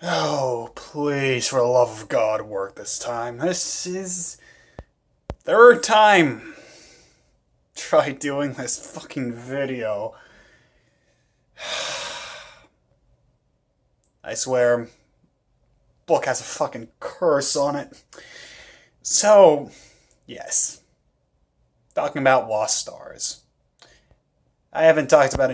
Oh, please, for the love of God, work this time. This is third time. Try doing this fucking video. I swear, book has a fucking curse on it. So, yes, talking about Lost Stars. I haven't talked about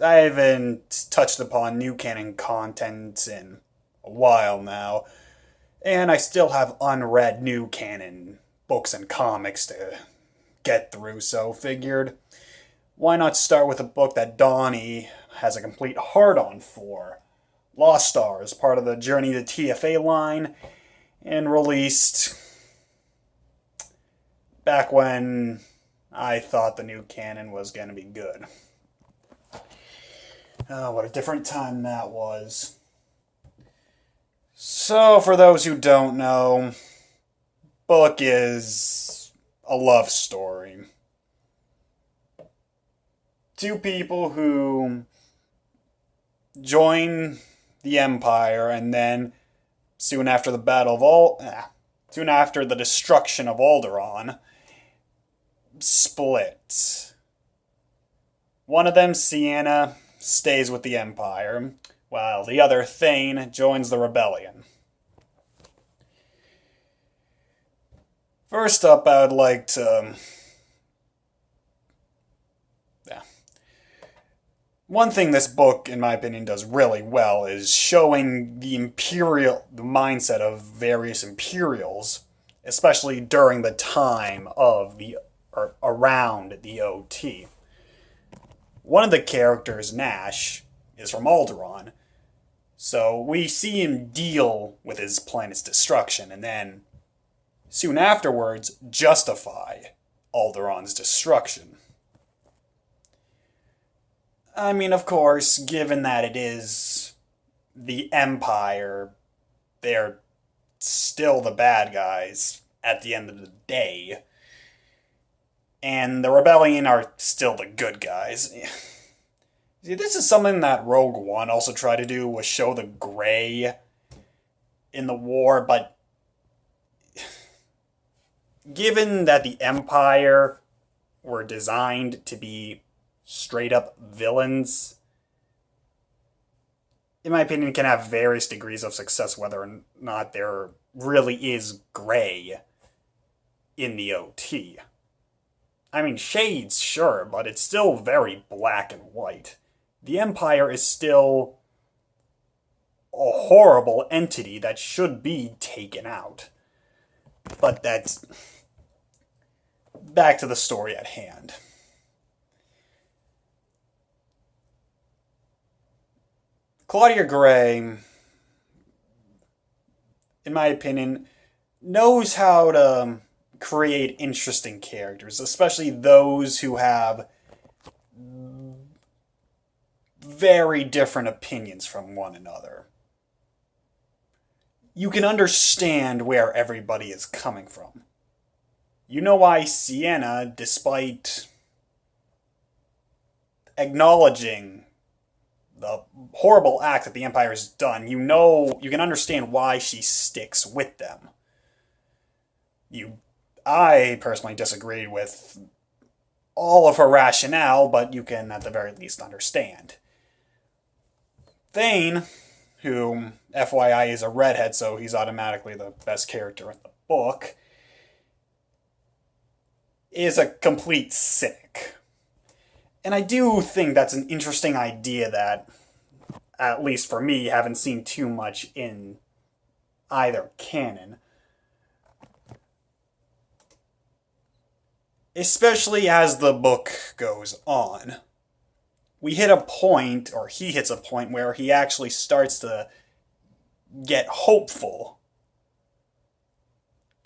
I haven't touched upon new canon content in a while now, and I still have unread new canon books and comics to get through, so figured why not start with a book that Donnie has a complete hard on for? Lost Stars, part of the Journey to TFA line, and released back when I thought the new canon was going to be good. Oh, what a different time that was. So, for those who don't know, book is a love story. Two people who join the Empire and then soon after the soon after the destruction of Alderaan, split. One of them, Sienna, stays with the Empire, while the other, Thane, joins the rebellion. First up, I would like to. Yeah. One thing this book, in my opinion, does really well is showing the mindset of various Imperials, especially during the time of or around the OT. One of the characters, Nash, is from Alderaan, so we see him deal with his planet's destruction, and then soon afterwards justify Alderaan's destruction. I mean, of course, given that it is the Empire, they're still the bad guys at the end of the day. And the Rebellion are still the good guys. See, this is something that Rogue One also tried to do, was show the gray in the war, but given that the Empire were designed to be straight up villains, in my opinion, can have various degrees of success whether or not there really is gray in the OT. I mean, shades, sure, but it's still very black and white. The Empire is still a horrible entity that should be taken out. But that's back to the story at hand. Claudia Gray, in my opinion, knows how to create interesting characters, especially those who have very different opinions from one another. You can understand where everybody is coming from. You know why Sienna, despite acknowledging the horrible act that the Empire has done, you can understand why she sticks with them. I personally disagreed with all of her rationale, but you can at the very least understand. Thane, who, FYI, is a redhead, so he's automatically the best character in the book, is a complete cynic. And I do think that's an interesting idea that, at least for me, haven't seen too much in either canon. Especially as the book goes on. We hit a point, or he hits a point, where he actually starts to get hopeful.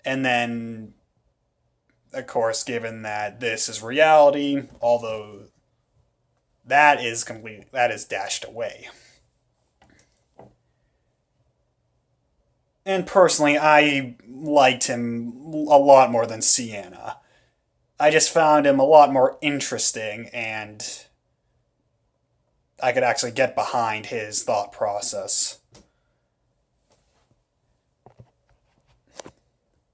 And then, of course, given that this is reality, although that is dashed away. And personally, I liked him a lot more than Sienna. I just found him a lot more interesting, and I could actually get behind his thought process.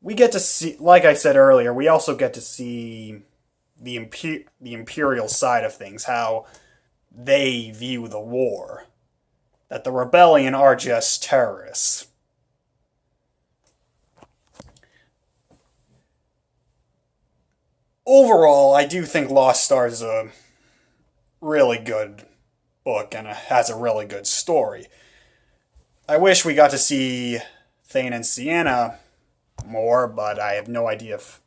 We get to see, like I said earlier, we also get to see the Imperial side of things, how they view the war. That the rebellion are just terrorists. Overall, I do think Lost Stars is a really good book and has a really good story. I wish we got to see Thane and Sienna more, but I have no idea if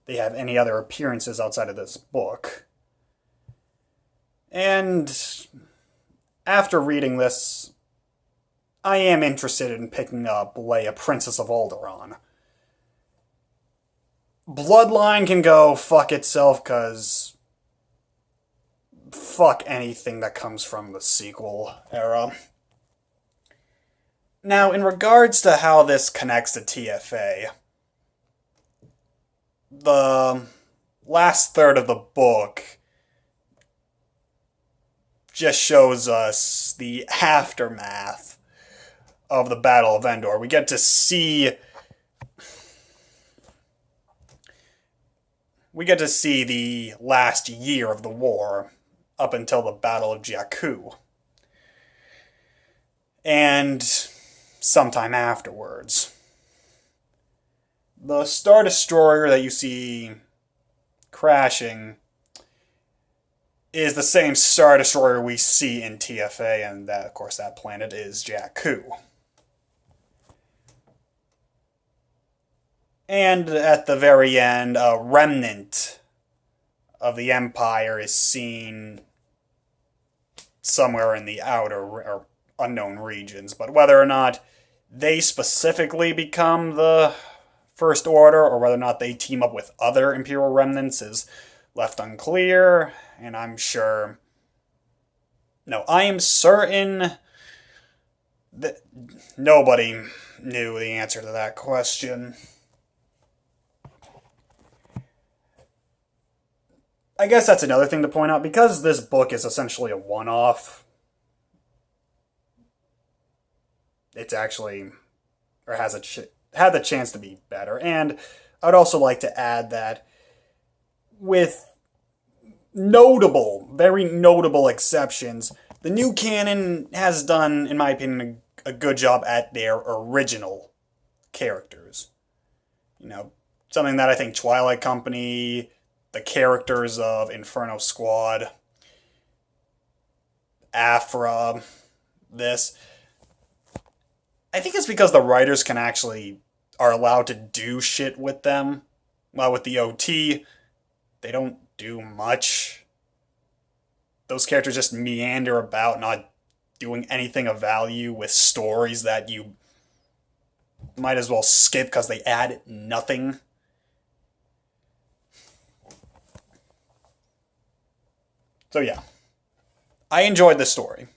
they have any other appearances outside of this book. And after reading this, I am interested in picking up Leia, Princess of Alderaan. Bloodline can go fuck itself, cause fuck anything that comes from the sequel era. Now, in regards to how this connects to TFA, the last third of the book just shows us the aftermath of the Battle of Endor. We get to see the last year of the war up until the Battle of Jakku. And sometime afterwards. The Star Destroyer that you see crashing is the same Star Destroyer we see in TFA, and that, of course, that planet is Jakku. And at the very end, a remnant of the Empire is seen somewhere in the outer or unknown regions, but whether or not they specifically become the First Order, or whether or not they team up with other Imperial remnants, is left unclear, and I am certain that nobody knew the answer to that question. I guess that's another thing to point out, because this book is essentially a one-off. It's actually, or had the chance to be better. And I'd also like to add that with very notable exceptions, the new canon has done, in my opinion, a good job at their original characters. Something that I think Twilight Company, the characters of Inferno Squad, Aphra, I think it's because the writers are allowed to do shit with them. While with the OT, they don't do much. Those characters just meander about, not doing anything of value, with stories that you might as well skip because they add nothing. So yeah, I enjoyed this story.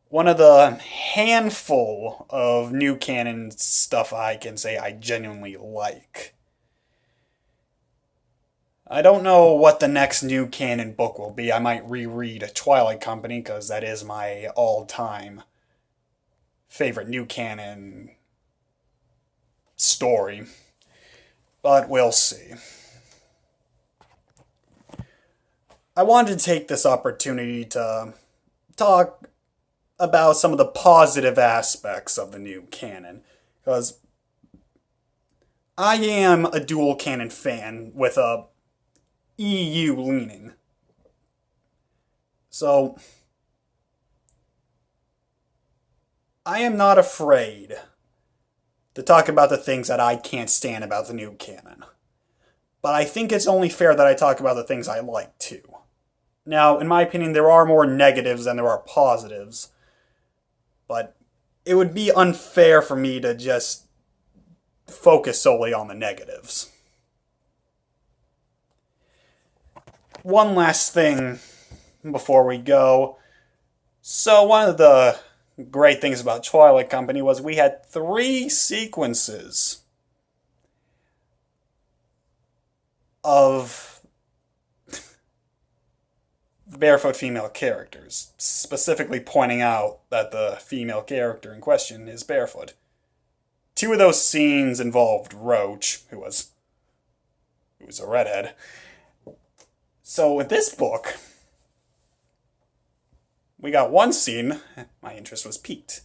One of the handful of new canon stuff I can say I genuinely like. I don't know what the next new canon book will be. I might reread Twilight Company, because that is my all-time favorite new canon story. But we'll see. I wanted to take this opportunity to talk about some of the positive aspects of the new canon, because I am a dual canon fan with a EU leaning. So I am not afraid to talk about the things that I can't stand about the new canon. But I think it's only fair that I talk about the things I like too. Now, in my opinion, there are more negatives than there are positives. But it would be unfair for me to just focus solely on the negatives. One last thing before we go. So one of the great things about Twilight Company was we had 3 sequences of barefoot female characters, specifically pointing out that the female character in question is barefoot. Two of those scenes involved Roach, who was a redhead. So with this book, we got one scene, my interest was piqued.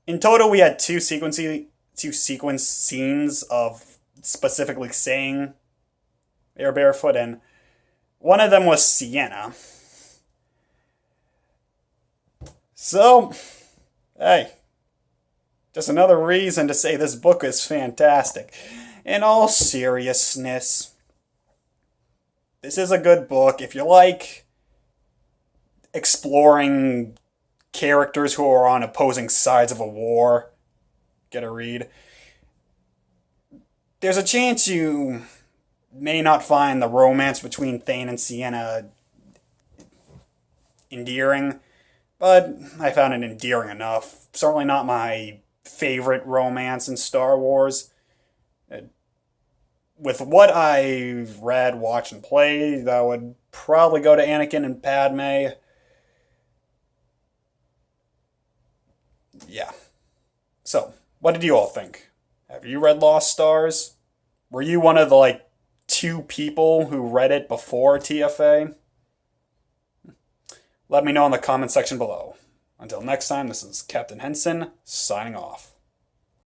In total, we had two sequence scenes of specifically saying they're barefoot, and one of them was Sienna. So, hey, just another reason to say this book is fantastic. In all seriousness, this is a good book. If you like exploring characters who are on opposing sides of a war, get a read. There's a chance you may not find the romance between Thane and Sienna endearing, but I found it endearing enough. Certainly not my favorite romance in Star Wars. With what I read, watched, and played, that would probably go to Anakin and Padme. Yeah. So, what did you all think? Have you read Lost Stars? Were you one of the, 2 people who read it before TFA? Let me know in the comment section below. Until next time, this is Captain Henson, signing off.